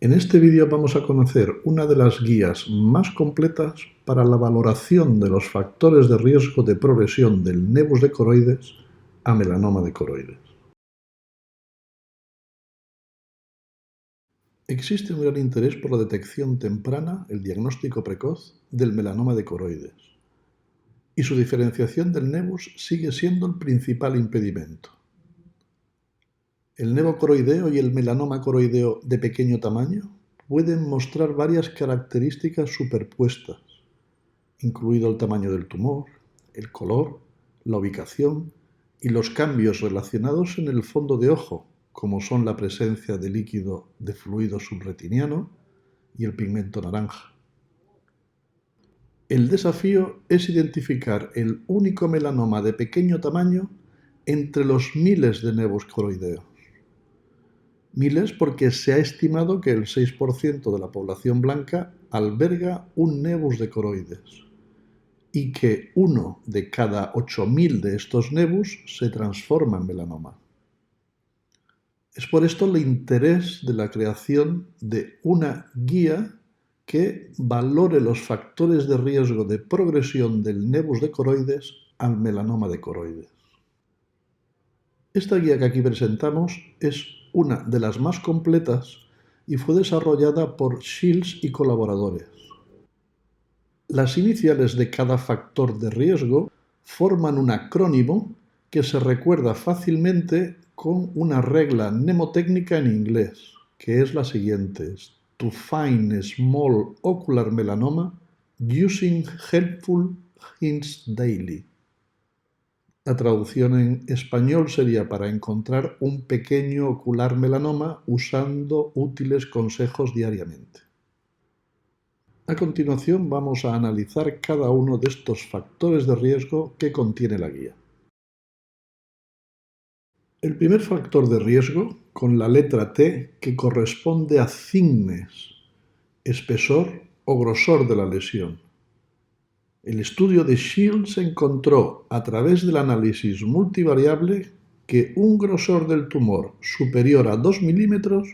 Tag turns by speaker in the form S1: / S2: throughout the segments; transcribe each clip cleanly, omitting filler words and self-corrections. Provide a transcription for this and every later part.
S1: En este vídeo vamos a conocer una de las guías más completas para la valoración de los factores de riesgo de progresión del nevus de coroides a melanoma de coroides. Existe un gran interés por la detección temprana, el diagnóstico precoz, del melanoma de coroides, y su diferenciación del nevus sigue siendo el principal impedimento. El nevo coroideo y el melanoma coroideo de pequeño tamaño pueden mostrar varias características superpuestas, incluido el tamaño del tumor, el color, la ubicación y los cambios relacionados en el fondo de ojo, como son la presencia de líquido de fluido subretiniano y el pigmento naranja. El desafío es identificar el único melanoma de pequeño tamaño entre los miles de nevos coroideos. Miles porque se ha estimado que el 6% de la población blanca alberga un nevus de coroides y que 1 de cada 8.000 de estos nevus se transforma en melanoma. Es por esto el interés de la creación de una guía que valore los factores de riesgo de progresión del nevus de coroides al melanoma de coroides. Esta guía que aquí presentamos es una de las más completas y fue desarrollada por Shields y colaboradores. Las iniciales de cada factor de riesgo forman un acrónimo que se recuerda fácilmente con una regla mnemotécnica en inglés, que es la siguiente: to find a small ocular melanoma using helpful hints daily. La traducción en español sería: para encontrar un pequeño ocular melanoma usando útiles consejos diariamente. A continuación vamos a analizar cada uno de estos factores de riesgo que contiene la guía. El primer factor de riesgo, con la letra T, que corresponde a thickness, espesor o grosor de la lesión. El estudio de Shields encontró, a través del análisis multivariable, que un grosor del tumor superior a 2 milímetros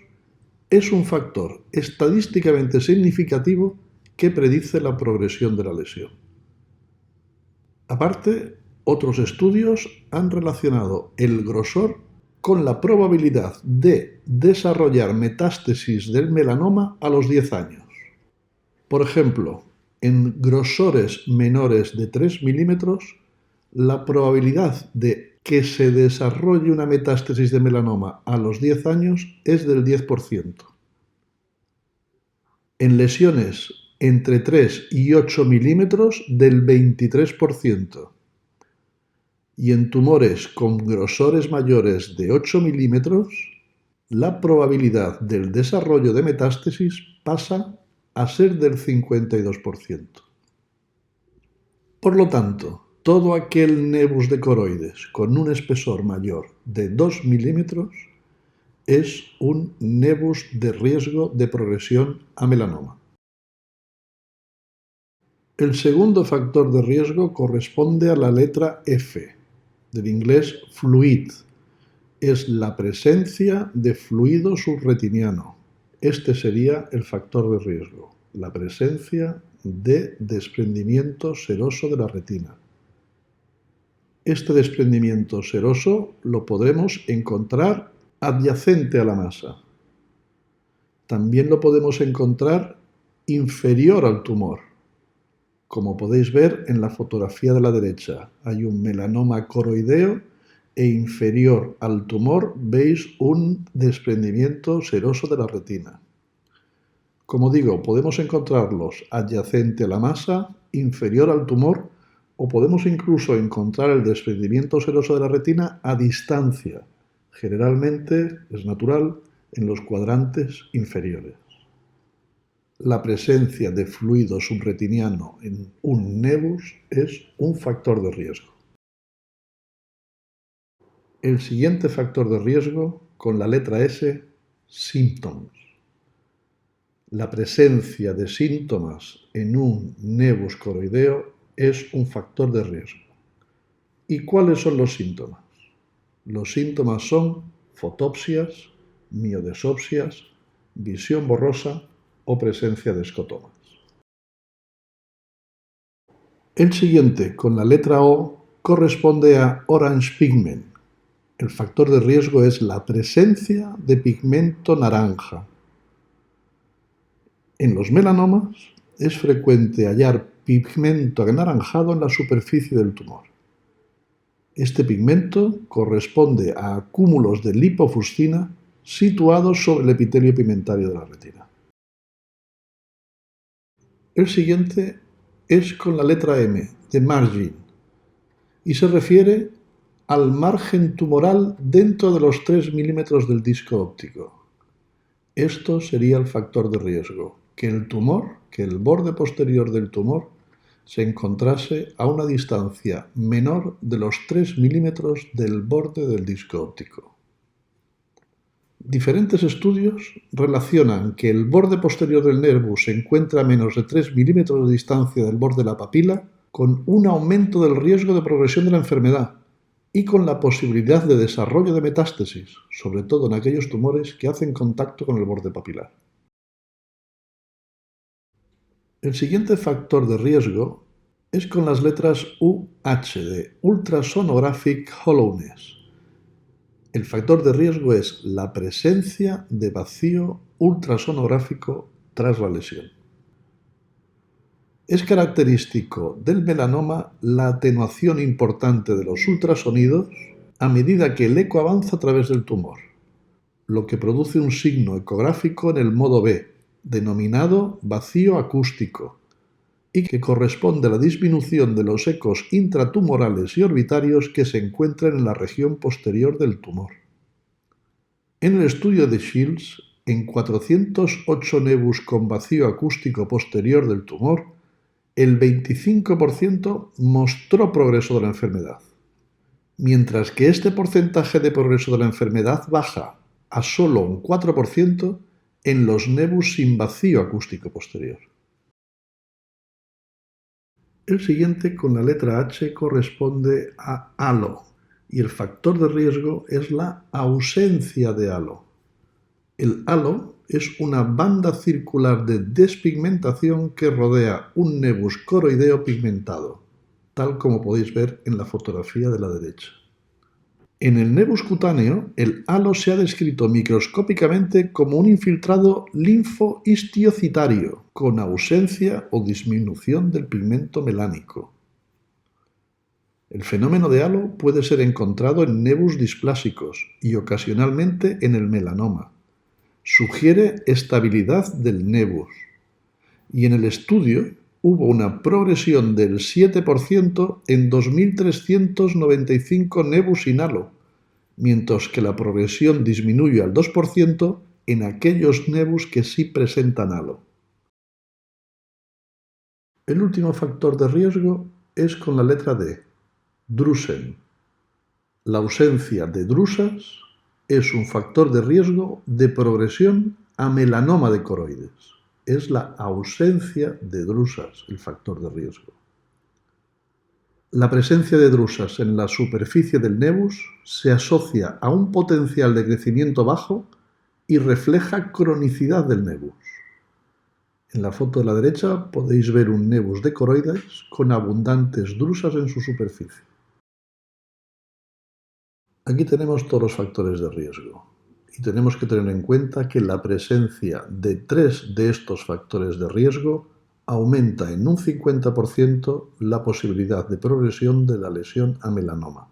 S1: es un factor estadísticamente significativo que predice la progresión de la lesión. Aparte, otros estudios han relacionado el grosor con la probabilidad de desarrollar metástasis del melanoma a los 10 años. Por ejemplo, en grosores menores de 3 milímetros, la probabilidad de que se desarrolle una metástasis de melanoma a los 10 años es del 10%. En lesiones entre 3 y 8 milímetros, del 23%. Y en tumores con grosores mayores de 8 milímetros, la probabilidad del desarrollo de metástasis pasa a ser del 52%. Por lo tanto, todo aquel nevus de coroides con un espesor mayor de 2 milímetros es un nevus de riesgo de progresión a melanoma. El segundo factor de riesgo corresponde a la letra F, del inglés fluid. Es la presencia de fluido subretiniano. Este sería el factor de riesgo, la presencia de desprendimiento seroso de la retina. Este desprendimiento seroso lo podremos encontrar adyacente a la masa. También lo podemos encontrar inferior al tumor. Como podéis ver en la fotografía de la derecha, hay un melanoma coroideo e inferior al tumor veis un desprendimiento seroso de la retina. Como digo, podemos encontrarlos adyacente a la masa, inferior al tumor, o podemos incluso encontrar el desprendimiento seroso de la retina a distancia. Generalmente es natural en los cuadrantes inferiores. La presencia de fluido subretiniano en un nevus es un factor de riesgo. El siguiente factor de riesgo, con la letra S, síntomas. La presencia de síntomas en un nevus coroideo es un factor de riesgo. ¿Y cuáles son los síntomas? Los síntomas son fotopsias, miodesopsias, visión borrosa o presencia de escotomas. El siguiente, con la letra O, corresponde a Orange Pigment. El factor de riesgo es la presencia de pigmento naranja. En los melanomas es frecuente hallar pigmento anaranjado en la superficie del tumor. Este pigmento corresponde a cúmulos de lipofuscina situados sobre el epitelio pigmentario de la retina. El siguiente es con la letra M, de margin, y se refiere al margen tumoral dentro de los 3 milímetros del disco óptico. Esto sería el factor de riesgo, que el borde posterior del tumor se encontrase a una distancia menor de los 3 milímetros del borde del disco óptico. Diferentes estudios relacionan que el borde posterior del nervio se encuentra a menos de 3 milímetros de distancia del borde de la papila con un aumento del riesgo de progresión de la enfermedad y con la posibilidad de desarrollo de metástasis, sobre todo en aquellos tumores que hacen contacto con el borde papilar. El siguiente factor de riesgo es con las letras UH de Ultrasonographic Hollowness. El factor de riesgo es la presencia de vacío ultrasonográfico tras la lesión. Es característico del melanoma la atenuación importante de los ultrasonidos a medida que el eco avanza a través del tumor, lo que produce un signo ecográfico en el modo B, denominado vacío acústico, y que corresponde a la disminución de los ecos intratumorales y orbitarios que se encuentran en la región posterior del tumor. En el estudio de Shields, en 408 nevus con vacío acústico posterior del tumor, el 25% mostró progreso de la enfermedad, mientras que este porcentaje de progreso de la enfermedad baja a solo un 4% en los nevus sin vacío acústico posterior. El siguiente, con la letra H, corresponde a halo, y el factor de riesgo es la ausencia de halo. El halo es una banda circular de despigmentación que rodea un nevus coroideo pigmentado, tal como podéis ver en la fotografía de la derecha. En el nevus cutáneo, el halo se ha descrito microscópicamente como un infiltrado linfohistiocitario con ausencia o disminución del pigmento melánico. El fenómeno de halo puede ser encontrado en nevus displásicos y ocasionalmente en el melanoma. Sugiere estabilidad del nevus, y en el estudio hubo una progresión del 7% en 2.395 nevus sin halo, mientras que la progresión disminuye al 2% en aquellos nevus que sí presentan halo. El último factor de riesgo es con la letra D, drusen. La ausencia de drusas es un factor de riesgo de progresión a melanoma de coroides. Es la ausencia de drusas el factor de riesgo. La presencia de drusas en la superficie del nevus se asocia a un potencial de crecimiento bajo y refleja cronicidad del nevus. En la foto de la derecha podéis ver un nevus de coroides con abundantes drusas en su superficie. Aquí tenemos todos los factores de riesgo y tenemos que tener en cuenta que la presencia de 3 de estos factores de riesgo aumenta en un 50% la posibilidad de progresión de la lesión a melanoma.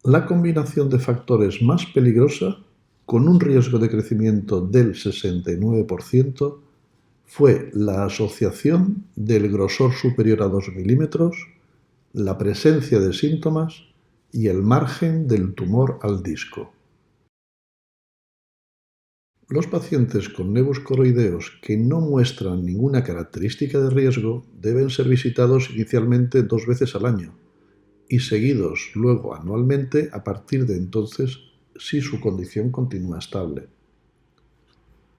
S1: La combinación de factores más peligrosa, con un riesgo de crecimiento del 69%, fue la asociación del grosor superior a 2 milímetros, la presencia de síntomas y el margen del tumor al disco. Los pacientes con nevus coroideos que no muestran ninguna característica de riesgo deben ser visitados inicialmente 2 veces al año y seguidos luego anualmente a partir de entonces si su condición continúa estable.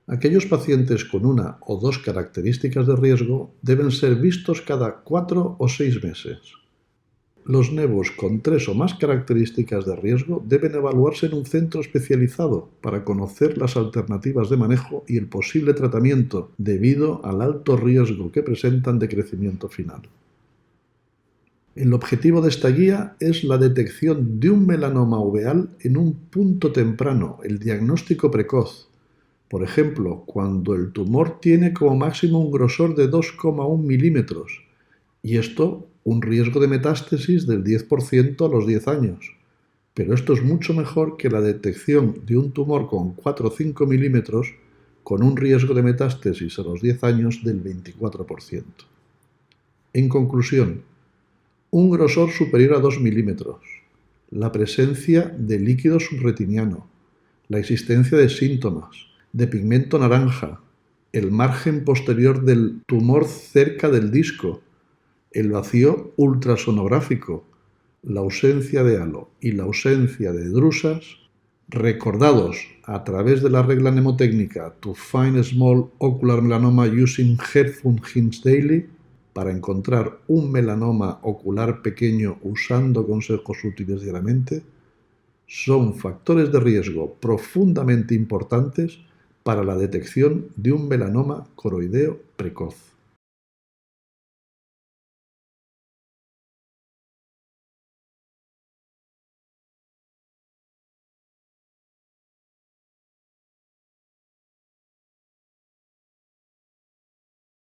S1: Aquellos pacientes con una o 2 características de riesgo deben ser vistos cada 4 o 6 meses. Los nevos con 3 o más características de riesgo deben evaluarse en un centro especializado para conocer las alternativas de manejo y el posible tratamiento debido al alto riesgo que presentan de crecimiento final. El objetivo de esta guía es la detección de un melanoma uveal en un punto temprano, el diagnóstico precoz. Por ejemplo, cuando el tumor tiene como máximo un grosor de 2,1 milímetros, y esto un riesgo de metástasis del 10% a los 10 años. Pero esto es mucho mejor que la detección de un tumor con 4 o 5 milímetros con un riesgo de metástasis a los 10 años del 24%. En conclusión, un grosor superior a 2 milímetros, la presencia de líquido subretiniano, la existencia de síntomas, de pigmento naranja, el margen posterior del tumor cerca del disco, el vacío ultrasonográfico, la ausencia de halo y la ausencia de drusas, recordados a través de la regla mnemotécnica To Find Small Ocular Melanoma Using Headphone Hints Daily, para encontrar un melanoma ocular pequeño usando consejos útiles diariamente, son factores de riesgo profundamente importantes para la detección de un melanoma coroideo precoz.